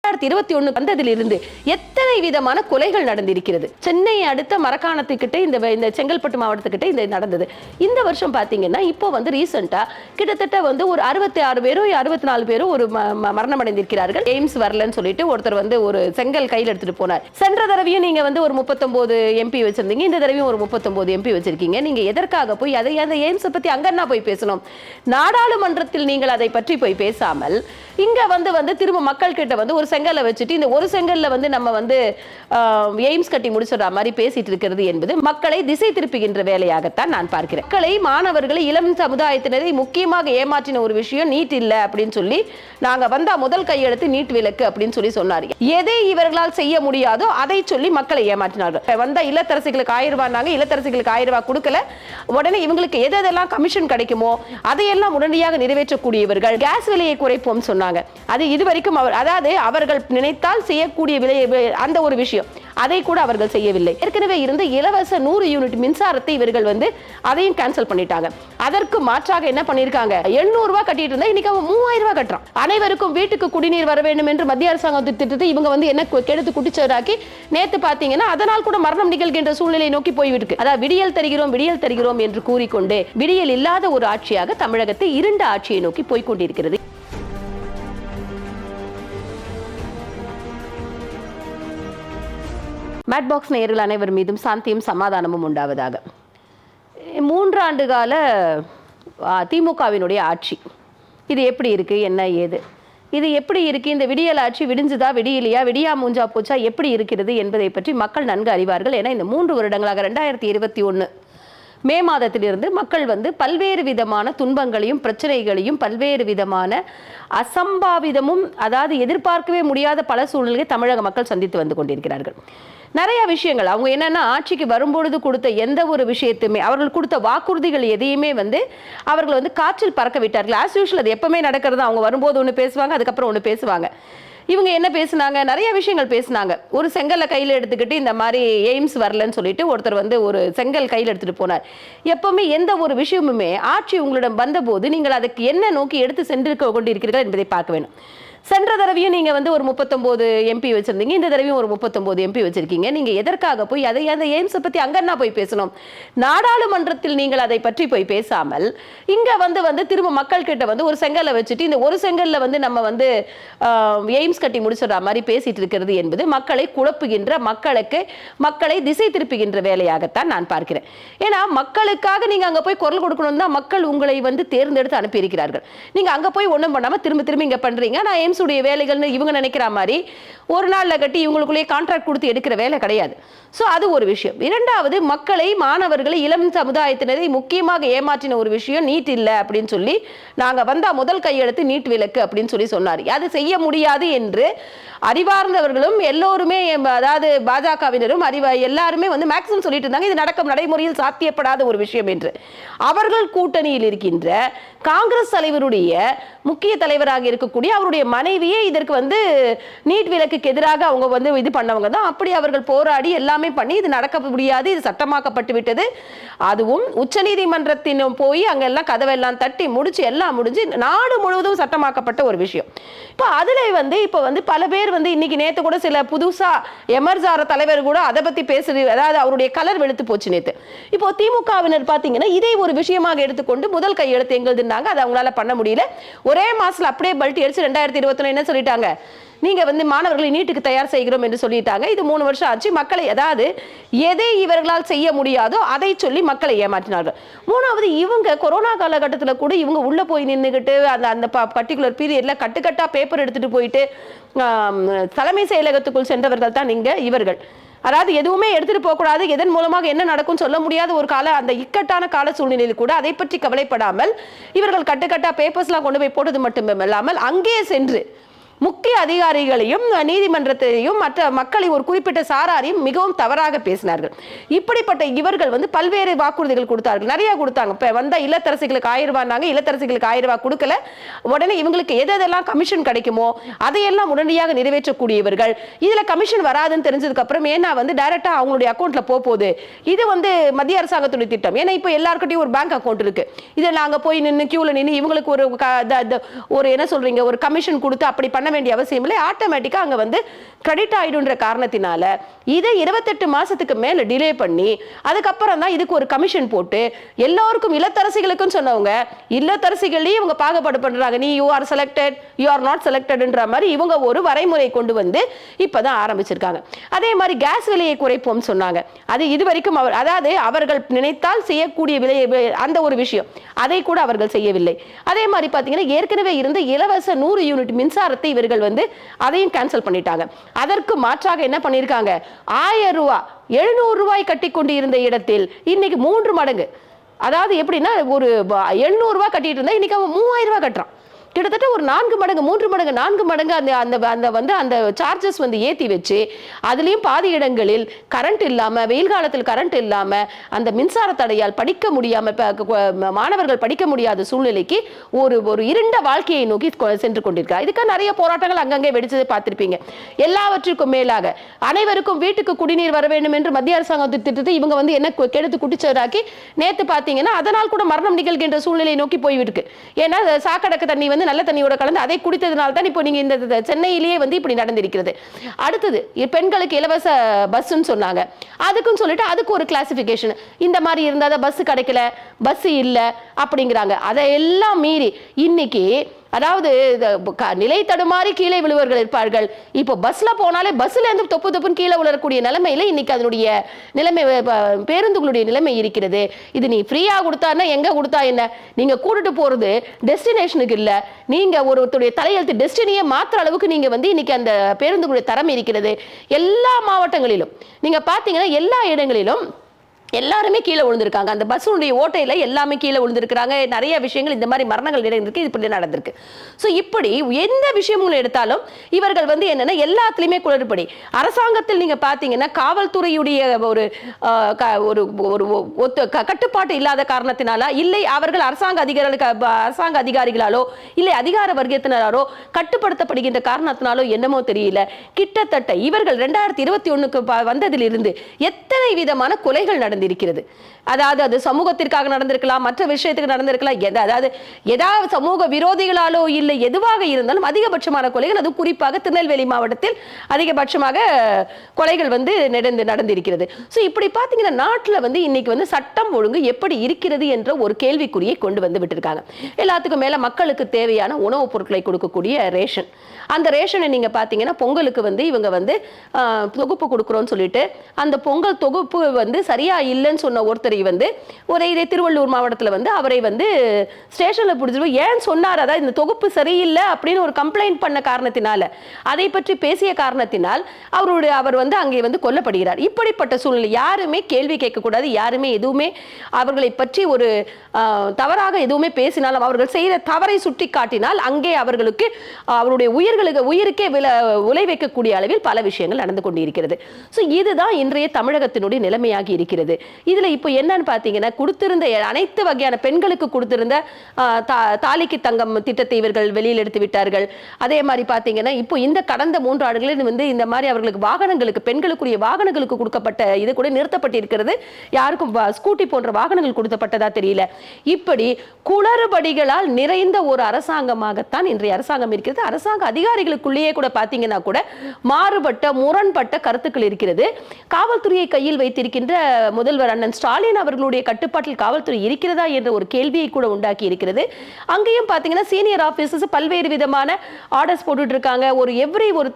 2021 வந்ததிலிருந்து எத்தனை விதமான கொலைகள் நடந்திருக்கிறது. சென்னை அடுத்த மரக்காணத்துக்கிட்ட இந்த செங்கல்பட்டு மாவட்டத்துக்கிட்ட இந்த நடந்தது. இந்த வருஷம் பாத்தீங்கன்னா இப்போ ரீசெண்டா கிட்டத்தட்ட ஒரு 66 பேரோ 64 பேரோ ஒரு மரணம் அடைந்திருக்கிறார்கள். எய்ம்ஸ் வரலன்னு சொல்லிட்டு ஒருத்தர் ஒரு செங்கல் கையில் எடுத்துட்டு போனார். சென்ற தடவையும் நீங்க ஒரு 39 எம்பி வச்சிருந்தீங்க, இந்த தடவையும் ஒரு 39 எம்பி வச்சிருக்கீங்க. நீங்க எதற்காக போய் அதை அந்த எய்ம்ஸ் பத்தி அங்கன்னா போய் பேசணும்? நாடாளுமன்றத்தில் நீங்கள் அதை பற்றி போய் பேசாமல் இங்க திரும்ப மக்கள் கிட்ட ஒரு செங்கல்ல வச்சுட்டு இந்த ஒரு செங்கல்ல நம்ம எய்ம்ஸ் கட்டி முடிச்சுற மாதிரி பேசிட்டு இருக்கிறது என்பது மக்களை திசை திருப்புகின்ற வேலையாகத்தான் நான் பார்க்கிறேன். மக்களை, மாணவர்களை, இளம் சமுதாயத்தினரை முக்கியமாக ஏமாற்றின ஒரு விஷயம் நீட் இல்ல அப்படின்னு சொல்லி நாங்க வந்தா முதல் கையெழுத்து நீட் விலக்கு அப்படின்னு சொல்லி சொன்னார். எதை இவர்களால் செய்ய முடியாதோ அதை சொல்லி மக்களை ஏமாற்றினார்கள். வந்தா இல்லத்தரசிகளுக்கு 1000 ரூபாய், இல்லத்தரசிகளுக்கு 1000 ரூபாய் கொடுக்கல, உடனே இவங்களுக்கு எதெல்லாம் கமிஷன் கிடைக்குமோ அதையெல்லாம் உடனடியாக நிறைவேற்றக்கூடியவர்கள். கேஸ் விலையை குறைப்போம் சொன்னாங்க. அது இதுவரைக்கும் அவர்கள் நினைத்தால் செய்யக்கூடிய விலை அந்த ஒரு விஷயம், அதை கூட அவர்கள் செய்யவில்லை. ஏற்கனவே இருந்த இலவச 100 யூனிட் மின்சாரத்தை இவர்கள் அதையும் கேன்சல் பண்ணிட்டாங்க. அதற்கு மாற்றாக என்ன பண்ணிருக்காங்க, 800 ரூபாய் கட்டிட்டு இருந்தா இன்னைக்கு 3000 ரூபாய் கட்டுறான். அனைவருக்கும் வீட்டுக்கு குடிநீர் வர வேண்டும் என்று மத்திய அரசாங்கம் திட்டத்தை இவங்க என்ன கெடுத்து குட்டிச்சவராக்கி நேத்து பாத்தீங்கன்னா அதனால் கூட மரணம் நிகழ்கின்ற சூழ்நிலையை நோக்கி போய்விட்டு, அதாவது விடியல் தருகிறோம் என்று கூறிக்கொண்டே விடியல் இல்லாத ஒரு ஆட்சியாக தமிழகத்தை இருண்ட ஆட்சியை நோக்கி போய்கொண்டிருக்கிறது. மேட்பாக்ஸ் நேயர்கள் அனைவர் மீதும் சாந்தியும் சமாதானமும் உண்டாவதாக. 3 ஆண்டு கால திமுகவினுடைய ஆட்சி இது எப்படி இருக்கு, என்ன ஏது, இது எப்படி இருக்கு, இந்த விடியல் ஆட்சி விடிஞ்சுதா விடியலையா, விடியா மூஞ்சா போச்சா, எப்படி இருக்கிறது என்பதை பற்றி மக்கள் நன்கு அறிவார்கள். ஏன்னா இந்த 3 வருடங்களாக 2021 மே மாதத்திலிருந்து மக்கள் பல்வேறு விதமான துன்பங்களையும் பிரச்சனைகளையும் பல்வேறு விதமான அசம்பாவிதமும், அதாவது எதிர்பார்க்கவே முடியாத பல சூழ்நிலைகளை தமிழக மக்கள் சந்தித்து கொண்டிருக்கிறார்கள். நிறைய விஷயங்கள் அவங்க என்னன்னா, ஆட்சிக்கு வரும்பொழுது கொடுத்த எந்த ஒரு விஷயத்தையுமே, அவர்கள் கொடுத்த வாக்குறுதிகள் எதையுமே அவர்கள் காற்றில் பறக்க விட்டார்கள். ஆஸ் யூஷுவல் அது எப்பவுமே நடக்கிறது. அவங்க வரும்போது ஒன்று பேசுவாங்க, அதுக்கப்புறம் ஒன்று பேசுவாங்க. இவங்க என்ன பேசினாங்க, நிறைய விஷயங்கள் பேசினாங்க. ஒரு செங்கல்ல கையில் எடுத்துக்கிட்டு இந்த மாதிரி எய்ம்ஸ் வரலன்னு சொல்லிட்டு ஒருத்தர் ஒரு செங்கல் கையில் எடுத்துட்டு போனார். எப்பவுமே எந்த ஒரு விஷயமுமே ஆட்சி உங்களிடம் வந்தபோது நீங்கள் அதுக்கு என்ன நோக்கி எடுத்து சென்று கொண்டிருக்கிறீர்கள் என்பதை பார்க்க வேண்டும். சென்ற தடவையும் நீங்க ஒரு 39 எம்பி வச்சிருந்தீங்க, இந்த தடவையும் ஒரு 39 எம்பி வச்சிருக்கீங்க. நீங்க எதற்காக போய் அதை அந்த எய்ம்ஸ் பத்தி அங்கன்னா போய் பேசணும்? நாடாளுமன்றத்தில் நீங்கள் அதை பற்றி போய் பேசாமல் இங்க திரும்ப மக்கள் கிட்ட ஒரு செங்கல்ல வச்சுட்டு இந்த ஒரு செங்கல்ல நம்ம எய்ம்ஸ் கட்டி முடிச்சுற மாதிரி பேசிட்டு இருக்கிறது என்பது மக்களை குழப்புகின்ற, மக்களை திசை திருப்புகின்ற வேலையாகத்தான் நான் பார்க்கிறேன். ஏன்னா மக்களுக்காக நீங்க அங்க போய் குரல் கொடுக்கணும் தான் மக்கள் உங்களை தேர்ந்தெடுத்து அனுப்பி இருக்கிறார்கள். நீங்க அங்க போய் ஒண்ணும் பண்ணாம திரும்ப இங்க பண்றீங்க. நான் எய்ம்ஸ் உடைய வேலைகள்னு இவங்க நினைக்கிற மாதிரி ஒரு நாள்ல கட்டி இவங்களுக்குள்ளே கான்ட்ராக்ட் கொடுத்து எடுக்கிற வேலை கிடையாது. சோ அது ஒரு விஷயம். இரண்டாவது, மக்களை, மாணவர்களை, இளம் சமுதாயத்தினரை முக்கியமாக ஏமாற்றின ஒரு விஷயம் நீட் இல்ல அப்படின்னு சொல்லி நாங்க வந்தா முதல் கையெழுத்து நீட் விலக்கு அப்படின்னு சொல்லி சொன்னார். அது செய்ய முடியாது என்று அறிவார்ந்தவர்களும் எல்லோருமே, அதாவது பாஜகவினரும் எல்லாருமே மேக்ஸிமம் சொல்லிட்டு இருந்தாங்க, இது நடைமுறையில் சாத்தியப்படாத ஒரு விஷயம் என்று. அவர்கள் கூட்டணியில் இருக்கின்ற காங்கிரஸ் தலைவருடைய முக்கிய தலைவராக இருக்கக்கூடிய அவருடைய மனைவியே இதற்கு நீட் விலக்குக்கு எதிராக அவங்க இது பண்ணவங்க தான். அப்படி அவர்கள் போராடி எல்லாமே பண்ணி இது நடக்க முடியாது, இது சட்டமாக்கப்பட்டு விட்டது. அதுவும் உச்சநீதிமன்றத்தின் போய் அங்கெல்லாம் கதவெல்லாம் தட்டி முடிச்சு எல்லாம் முடிஞ்சு நாடு முழுவதும் சட்டமாக்கப்பட்ட ஒரு விஷயம். இப்போ அதுல இப்போ பல பேர் இன்னைக்கு நேத்து கூட சில புதுசா எமர்ஜார தலைவர் கூட அதை பத்தி பேசுறது, அதாவது அவருடைய கலர் வெளுத்து போச்சு நேத்து. இப்போ திமுகவினர் பாத்தீங்கன்னா இதை ஒரு விஷயமாக எடுத்துக்கொண்டு முதல் கையெழுத்து எங்களுதுன்னாங்க, அதை அவங்களால பண்ண முடியல. ஒரே மாசத்துல அப்படியே பல்ட்டி அடிச்சு 2021 என்ன சொல்லிட்டாங்க, நீங்க மாணவர்களை நீட்டுக்கு தயார் செய்கிறோம் என்று சொல்லிட்டாங்க. இது 3 வருஷம் ஆச்சு. மக்களை, அதாவது எதை இவர்களால் செய்ய முடியாதோ அதை சொல்லி மக்களை ஏமாற்றினார்கள். மூணாவது, இவங்க கொரோனா காலகட்டத்தில் கூட இவங்க உள்ள போய் நின்றுகிட்டு அந்த பர்டிகுலர் பீரியட்ல கட்டுக்கட்டா பேப்பர் எடுத்துட்டு போயிட்டு தலைமை செயலகத்துக்குள் சென்றவர்கள் தான் இவர்கள். அதாவது எதுவுமே எடுத்துட்டு போக கூடாது, எதன் மூலமாக என்ன நடக்கும் சொல்ல முடியாத ஒரு அந்த இக்கட்டான கால சூழ்நிலையில் கூட அதை பற்றி கவலைப்படாமல் இவர்கள் கட்டுக்கட்டா பேப்பர்ஸ்லாம் கொண்டு போய் போட்டது மட்டுமில்லாமல் அங்கே சென்று முக்கிய அதிகாரிகளையும் நீதிமன்றத்தையும் மற்ற மக்களை ஒரு குறிப்பிட்ட சாராரையும் மிகவும் தவறாக பேசினார்கள். இப்படிப்பட்ட இவர்கள் பல்வேறு வாக்குறுதிகள் கொடுத்தார்கள், நிறைய கொடுத்தாங்க. இப்ப வந்த இல்லத்தரசிகளுக்கு 1000 ரூபாய், இல்லத்தரசிகளுக்கு 1000 ரூபாய் கொடுக்கல, உடனே இவங்களுக்கு எதெல்லாம் கமிஷன் கிடைக்குமோ அதையெல்லாம் உடனடியாக நிறைவேற்றக்கூடியவர்கள். இதுல கமிஷன் வராதுன்னு தெரிஞ்சதுக்கு அப்புறம் ஏன்னா டைரக்டா அவங்களுடைய அக்கௌண்ட்ல போகுது. இது மத்திய அரசாங்கத்துடைய திட்டம். ஏன்னா இப்போ எல்லாருக்கிட்டையும் ஒரு பேங்க் அக்கௌண்ட் இருக்கு. இதை நாங்க போய் நின்று கியூல நின்று இவங்களுக்கு ஒரு என்ன சொல்றீங்க, ஒரு கமிஷன் கொடுத்து அப்படி பண்ண வேண்டிய அவசியம் இல்லை, ஆட்டோமேட்டிக்காக அங்கே வந்து கிரெடிட் ஆயிடுன்ற காரணத்தினால இதை 28 மாசத்துக்கு மேல டிலே பண்ணி அதுக்கப்புறம் தான் இதுக்கு ஒரு கமிஷன் போட்டு எல்லாருக்கும் இல்லத்தரசிகளுக்கும் சொன்னவங்க இல்லத்தரசிகளையும் இவங்க பாகுபாடு பண்றாங்க. நீ you are selected, you are not செலக்டட்ன்ற மாதிரி இவங்க ஒரு வரைமுறை கொண்டு வந்து இப்பதான் ஆரம்பிச்சிருக்காங்க. அதே மாதிரி கேஸ் விலையை குறைப்போம் சொன்னாங்க. அது இதுவரைக்கும் அதாவது அவர்கள் நினைத்தால் செய்யக்கூடிய விலை அந்த ஒரு விஷயம், அதை கூட அவர்கள் செய்யவில்லை. அதே மாதிரி பாத்தீங்கன்னா ஏற்கனவே இருந்த இலவச 100 யூனிட் மின்சாரத்தை இவர்கள் வந்து அதையும் கேன்சல் பண்ணிட்டாங்க. அதற்கு மாற்றாக என்ன பண்ணிருக்காங்க, 1000 ரூபாய் 700 ரூபாய் கட்டி கொண்டு இருந்த இடத்தில் இன்னைக்கு 3 மடங்கு. அதாவது எப்படின்னா ஒரு 700 ரூபாய் கட்டிட்டு இருந்தா இன்னைக்கு அவன் 3000 ரூபாய் கட்டுறான். கிட்டத்தட்ட ஒரு 4 மடங்கு 3 மடங்கு 4 மடங்கு அந்த சார்ஜஸ் வந்து ஏற்றி வச்சு அதுலேயும் பாதி இடங்களில் கரண்ட் இல்லாமல், வெயில் காலத்தில் கரண்ட் இல்லாமல் அந்த மின்சார தடையால் படிக்க முடியாமல் மாணவர்கள் படிக்க முடியாத சூழ்நிலைக்கு ஒரு இருண்ட வாழ்க்கையை நோக்கி சென்று கொண்டிருக்கிறார். இதுக்காக நிறைய போராட்டங்கள் அங்கங்கே வெடிச்சதை பார்த்திருப்பீங்க. எல்லாவற்றுக்கும் மேலாக அனைவருக்கும் வீட்டுக்கு குடிநீர் வர வேண்டும் என்று மத்திய அரசாங்கம் திட்டத்தை இவங்க வந்து என்ன கெடுத்து குட்டிச்சவராக்கி நேற்று பார்த்தீங்கன்னா அதனால் கூட மரணம் நிகழ்கின்ற சூழ்நிலையை நோக்கி போய்விருக்கு. ஏன்னா சாக்கடக்கு தண்ணி வந்து நல்ல தண்ணியோட கலந்து அதை குடித்ததுனால தான் இப்போ நீங்க இந்த சென்னையிலேயே வந்து இப்படி நடந்திருக்கிறது. அடுத்தது பெண்களுக்கு இலவச பஸ்ன்னு சொன்னாங்க. அதுக்கும் சொல்லிட்டு அதுக்கு ஒரு கிளாசிபிகேஷன், இந்த மாதிரி இருந்தா பஸ் கிடைக்கல, பஸ் இல்லை அப்படிங்கிறாங்க. அதை எல்லாம் மீறி இன்னைக்கு அதாவது நிலை தடுமாறி கீழே விழுவர்கள் இருப்பார்கள். இப்போ பஸ்ல போனாலே பஸ்ல இருந்து தொப்பு தொப்புன்னு கீழே விழக்கூடிய நிலைமையில இன்னைக்கு அதனுடைய நிலைமை, பேருந்துகளுடைய நிலைமை இருக்கிறது. இது நீ ஃப்ரீயா கொடுத்தான்னா எங்க கொடுத்தா என்ன, நீங்க கூட்டிட்டு போறது டெஸ்டினேஷனுக்கு இல்ல, நீங்க ஒருத்தருடைய தலையெழுத்து டெஸ்டினியை மாற்ற அளவுக்கு நீங்க வந்து இன்னைக்கு அந்த பேருந்துகளுடைய தரம் இருக்கிறது. எல்லா மாவட்டங்களிலும் நீங்க பாத்தீங்கன்னா எல்லா இடங்களிலும் எல்லாருமே கீழே விழுந்திருக்காங்க. அந்த பஸ்ஸுடைய ஓட்டையில எல்லாமே கீழே விழுந்திருக்கிறாங்க. நிறைய விஷயங்கள் இந்த மாதிரி மரணங்கள் நடந்திருக்கு, இப்படி நடந்திருக்கு. ஸோ இப்படி எந்த விஷயங்களும் எடுத்தாலும் இவர்கள் வந்து என்னன்னா எல்லாத்துலேயுமே குளறுபடி. அரசாங்கத்தில் நீங்க பார்த்தீங்கன்னா காவல்துறையுடைய ஒரு கட்டுப்பாட்டு இல்லாத காரணத்தினால, இல்லை அவர்கள் அரசாங்க அதிகாரிகளாலோ இல்லை அதிகார வர்க்கத்தினராலோ கட்டுப்படுத்தப்படுகின்ற காரணத்தினாலோ என்னமோ தெரியல, கிட்டத்தட்ட இவர்கள் 2021க்கு வந்ததிலிருந்து எத்தனை விதமான கொலைகள் நடந்திருக்கிறது. அதாவது அது சமூகத்திற்காக நடந்திருக்கலாம், மற்ற விஷயத்துக்கு நடந்திருக்கலாம், அதாவது ஏதாவது சமூக விரோதிகளாலோ இல்லை எதுவாக இருந்தாலும் அதிகபட்சமான கொலைகள், அது குறிப்பாக திருநெல்வேலி மாவட்டத்தில் அதிகபட்சமாக கொலைகள் வந்து நடந்திருக்கிறது. ஸோ இப்படி பார்த்தீங்கன்னா நாட்டில் வந்து இன்னைக்கு வந்து சட்டம் ஒழுங்கு எப்படி இருக்கிறது என்ற ஒரு கேள்விக்குறியை கொண்டு வந்து விட்டுருக்காங்க. எல்லாத்துக்கும் மேல மக்களுக்கு தேவையான உணவுப் பொருட்களை கொடுக்கக்கூடிய ரேஷன், அந்த ரேஷனை நீங்க பார்த்தீங்கன்னா பொங்கலுக்கு வந்து இவங்க வந்து தொகுப்பு கொடுக்குறோன்னு சொல்லிட்டு அந்த பொங்கல் தொகுப்பு வந்து சரியா இல்லைன்னு சொன்ன ஒருத்தரை வந்து இதே திருவள்ளூர் மாவட்டத்தில் வந்து அவரை வந்து ஸ்டேஷன்ல பிடிச்சிட்டு ஏன் சொன்னார், அதாவது இந்த தொகுப்பு சரியில்லை அப்படின்னு ஒரு கம்ப்ளைண்ட் பண்ண காரணத்தினால, அதை பற்றி பேசிய காரணத்தினால் அவர் வந்து அங்கே வந்து கொல்லப்படுகிறார். இப்படிப்பட்ட சூழ்நிலை யாருமே கேள்வி கேட்கக்கூடாது, யாருமே எதுவுமே அவர்களை பற்றி ஒரு தவறாக எதுவுமே பேசினாலும் அவர்கள் செய்த தவறை சுட்டி காட்டினால் அங்கே அவர்களுக்கு அவருடைய உயிருக்கே உலை வைக்கக்கூடிய அளவில் பல விஷயங்கள் நடந்து கொண்டிருக்கிறது. ஸோ இதுதான் இன்றைய தமிழகத்தினுடைய நிலைமையாகி இருக்கிறது. இதுல இப்போ என்னன்னு பார்த்தீங்கன்னா கொடுத்திருந்த அனைத்து வகையான பெண்களுக்கு கொடுத்திருந்த தாலிக்கு தங்கம் திட்டத்தை இவர்கள் வெளியில் எடுத்து விட்டார்கள். அதே மாதிரி பார்த்தீங்கன்னா இப்போ இந்த கடந்த 3 ஆண்டுகளில் வந்து இந்த மாதிரி அவர்களுக்கு வாகனங்களுக்கு, பெண்களுக்குரிய வாகனங்களுக்கு கொடுக்கப்பட்ட இது கூட நிறுத்தப்பட்டிருக்கிறது. யாருக்கும் ஸ்கூட்டி போன்ற வாகனங்கள் கொடுக்கப்பட்டதா தெரியல. இப்படி குளறுபடிகளால் நிறைந்த ஒரு அரசாங்கமாகத்தான் இன்றைய அரசாங்கம் இருக்கிறது. அரசாங்க அதிகாரிகளுக்குள்ளேயே கூட பார்த்தீங்கன்னா கூட மாறுபட்ட முரண்பட்ட கருத்துக்கள் இருக்கிறது. காவல்துறையை கையில் வைத்திருக்கின்ற முதல்வர் அண்ணன் ஸ்டாலின் அவர்களுடைய கட்டுப்பாட்டில் காவல்துறை இருக்கிறதா என்ற ஒரு கேள்வியை கூட உண்டாக்கி இருக்கிறது. அங்கேயும் பார்த்தீங்கன்னா சீனியர் ஆபீசர்ஸ் பல்வேறு விதமான ஆர்டர்ஸ் போட்டுட்டு இருக்காங்க. ஒரு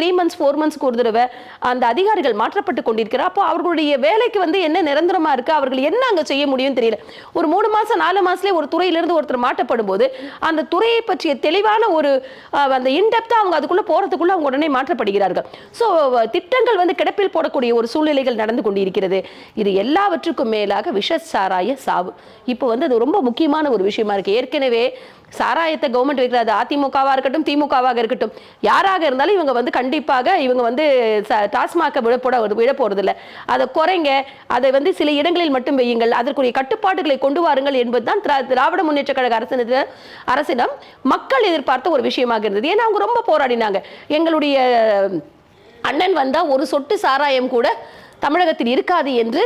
3 months 4 months ஒரு தடவை அந்த அதிகாரிகள் மாற்றப்பட்டு கொண்டிருக்கிறார். அப்போ அவர்களுடைய வேலைக்கு வந்து என்ன நிரந்தரமா இருக்கு, அவர்கள் என்ன அங்க செய்ய முடியும் தெரியல. ஒரு 3 மாசம் 4 மாசத்துல ஒரு துறையிலிருந்து ஒருத்தர் மாற்றப்படும் போது அந்த துறையை பற்றிய தெளிவான ஒரு அந்த இன்டெப்தா அவங்க அதுக்குள்ள போறதுக்குள்ள அவங்க உடனே மாற்றப்படுகிறார்கள். ஸோ திட்டங்கள் வந்து கிடப்பில் போடக்கூடிய ஒரு சூழ்நிலைகள் நடந்து கொண்டிருக்கிறது. இது எல்லாவற்றுக்கும் மேலாக விஷ சாராய சாவு இப்போ வந்து அது ரொம்ப முக்கியமான ஒரு விஷயமா இருக்கு. ஏற்கனவே சாராயத்தை கவர்மெண்ட் வைக்கிறது, அதிமுகவா இருக்கட்டும் திமுகவாக இருக்கட்டும் யாராக இருந்தாலும் இவங்க வந்து கண்டிப்பாக இவங்க வந்து டாஸ்மாக விட போறதில்லை. அதை குறைங்க, அதை வந்து சில இடங்களில் மட்டும் வையுங்கள், அதற்குரிய கட்டுப்பாடுகளை கொண்டு வாருங்கள் என்பதுதான் திராவிட முன்னேற்ற கழக அரசிடம் மக்கள் எதிர்பார்த்த ஒரு விஷயமாக இருந்தது. ஏன்னா அவங்க ரொம்ப போராடினாங்க. எங்களுடைய அண்ணன் வந்தா ஒரு சொட்டு சாராயம் கூட தமிழகத்தில் இருக்காது என்று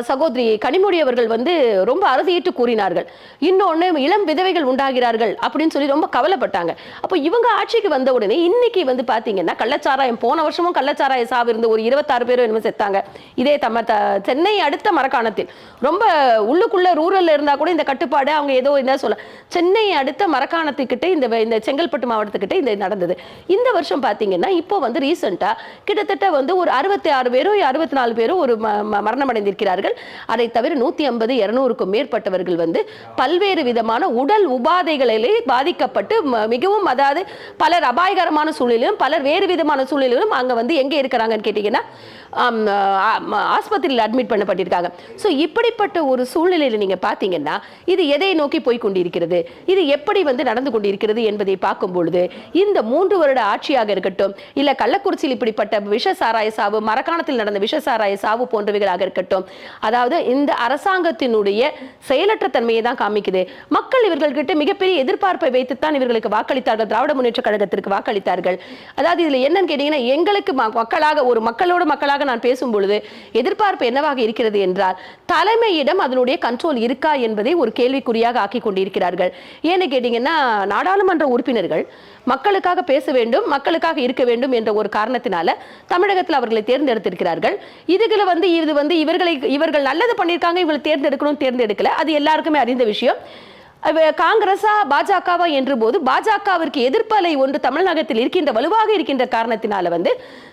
சகோதரி கனிமொழி அவர்கள் வந்து ரொம்ப அறுதியிட்டு கூறினார்கள். இன்னொன்று, இளம் விதவைகள் உண்டாகிறார்கள் அப்படின்னு சொல்லி ரொம்ப கவலைப்பட்டாங்க. அப்போ இவங்க ஆட்சிக்கு வந்த உடனே இன்னைக்கு வந்து பார்த்தீங்கன்னா கள்ளச்சாராயம், போன வருஷமும் கள்ளச்சாராய சாவு இருந்து ஒரு 26 பேரும் என்னமோ செத்தாங்க. இதே சென்னை அடுத்த மரக்காணத்தில், ரொம்ப உள்ளுக்குள்ள ரூரல்ல இருந்தா கூட இந்த கட்டுப்பாடு அவங்க ஏதோ என்ன சொல்ல, சென்னை அடுத்த மரக்காணத்துக்கிட்ட இந்த செங்கல்பட்டு மாவட்டத்துக்கிட்ட இந்த நடந்தது. இந்த வருஷம் பார்த்தீங்கன்னா இப்போ வந்து ரீசெண்டா கிட்டத்தட்ட வந்து ஒரு 66 பேரோ 64 பேரோ ஒரு மரணம் அடைந்திருக்கிறார்கள். அதை தவிர 150 200க்கும் மேற்பட்டவர்கள் வந்து பல்வேறு விதமான உடல் உபாதைகளிலே பாதிக்கப்பட்டு மிகவும், அதாவது பலர் அபாயகரமான சூழலிலும் பலர் வேறு விதமான சூழலிலும் அங்க வந்து எங்க இருக்கிறாங்கன்னு கேட்டீங்கன்னா ஆஸ்பத்திரியில் அட்மிட் பண்ணப்பட்டிருக்காங்க. ஸோ இப்படிப்பட்ட ஒரு சூழ்நிலையில் நீங்க பார்த்தீங்கன்னா இது எதை நோக்கி போய் கொண்டிருக்கிறது, இது எப்படி வந்து நடந்து கொண்டிருக்கிறது என்பதை பார்க்கும் பொழுது இந்த 3 வருட ஆட்சியாக இருக்கட்டும், இல்ல கள்ளக்குறிச்சியில் இப்படிப்பட்ட விஷ சாராய சாவு, மரக்காணத்தில் நடந்த விஷ சாராய சாவு போன்றவைகளாக இருக்கட்டும், அதாவது இந்த அரசாங்கத்தினுடைய செயலற்ற தன்மையை தான் காமிக்குது. மக்கள் இவர்கள்கிட்ட மிகப்பெரிய எதிர்பார்ப்பை வைத்துத்தான் இவர்களுக்கு வாக்களித்தார்கள், திராவிட முன்னேற்ற கழகத்திற்கு வாக்களித்தார்கள். அதாவது இதுல என்னன்னு கேட்டீங்கன்னா, எங்களுக்கு மக்களாக, ஒரு மக்களோட மக்களாக நான் பேசும் பொழுது எதிர்பார்ப்பு என்னவாக இருக்கிறது என்றால், தலைமையிடம் அதனுடைய கண்ட்ரோல் இருக்கா என்பதை ஒரு கேள்விக்குறியாக ஆக்கி கொண்டிருக்கிறார்கள். ஏன்னு கேட்டீங்கன்னா, நாடாளுமன்ற உறுப்பினர்கள் மக்களுக்காக பேச வேண்டும், மக்களுக்காக இருக்க வேண்டும் என்ற ஒரு காரணத்தினால தமிழகத்தில் அவர்களை தேர்ந்தெடுத்திருக்கிறார்கள். இதுல வந்து இவர்கள் நல்லது பண்ணியிருக்காங்க, இவங்களை தேர்ந்தெடுக்கல, அது எல்லாருக்குமே அறிந்த விஷயம். காங்கிரஸா பாஜகவா என்ற போது பாஜகவிற்கு எதிர்ப்பலை ஒன்று தமிழகத்தில் இருக்கின்ற, வலுவாக இருக்கின்ற காரணத்தினால வந்து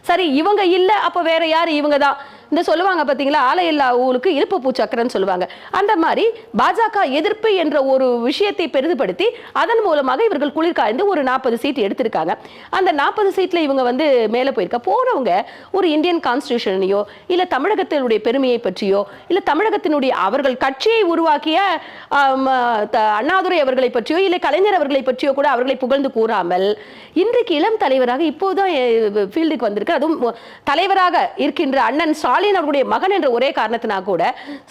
சரி இவங்க இல்ல அப்ப வேற யாரு, இவங்க தான் இந்த சொல்லுவாங்க பாத்தீங்களா, ஆலையில்லா ஊருக்கு இருப்பு பூச்சக்கரன்னு சொல்லுவாங்க. அந்த மாதிரி பாஜக எதிர்ப்பு என்ற ஒரு விஷயத்தை பெரிதுபடுத்தி அதன் மூலமாக இவர்கள் குளிர்காய்ந்து ஒரு 40 சீட் எடுத்திருக்காங்க. அந்த 40 சீட்ல இவங்க வந்து மேல போனவங்க ஒரு இந்தியன் கான்ஸ்டிடியூஷனையோ இல்ல தமிழகத்தினுடைய பெருமையை பற்றியோ இல்ல தமிழகத்தினுடைய அவர்கள் கட்சியை உருவாக்கிய அண்ணாதுரை அவர்களை பற்றியோ இல்ல கலைஞர் அவர்களை பற்றியோ கூட அவர்களை புகழ்ந்து கூறாமல் இன்றைக்கு இளம் தலைவராக இப்போதான் ஃபீல்டுக்கு வந்திருக்கு, அதுவும் தலைவராக இருக்கின்ற அண்ணன் ஸ்டாலின் அவர்களுடைய மகன் என்ற ஒரே காரணத்தினா கூட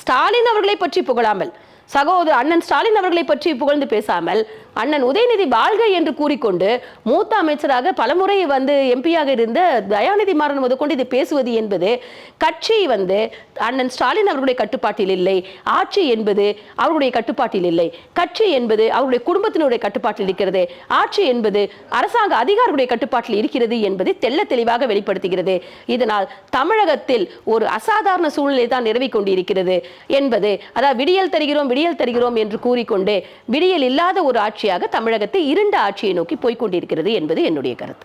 ஸ்டாலின் அவர்களை பற்றி புகழாமல், சகோதரர் அண்ணன் ஸ்டாலின் அவர்களை பற்றி புகழ்ந்து பேசாமல் அண்ணன் உதயநிதி வாழ்க என்று கூறிக்கொண்டு மூத்த அமைச்சராக பலமுறை வந்து எம்பியாக இருந்த தயாநிதி மாறன் முதற்கொண்டு இதை பேசுவது என்பது கட்சி வந்து அண்ணன் ஸ்டாலின் அவர்களுடைய கட்டுப்பாட்டில் இல்லை, ஆட்சி என்பது அவருடைய கட்டுப்பாட்டில் இல்லை, கட்சி என்பது அவருடைய குடும்பத்தினுடைய கட்டுப்பாட்டில் இருக்கிறது, ஆட்சி என்பது அரசாங்க அதிகாரிகளுடைய கட்டுப்பாட்டில் இருக்கிறது என்பதை தெள்ள தெளிவாக வெளிப்படுத்துகிறது. இதனால் தமிழகத்தில் ஒரு அசாதாரண சூழ்நிலை தான் நிலவிக் கொண்டிருக்கிறது என்பது, அதாவது விடியல் தருகிறோம் என்று கூறிக்கொண்டு விடியல் இல்லாத ஒரு ஆட்சியாக தமிழகத்தை இருண்ட ஆட்சியை நோக்கி போய்கொண்டிருக்கிறது என்பது என்னுடைய கருத்து.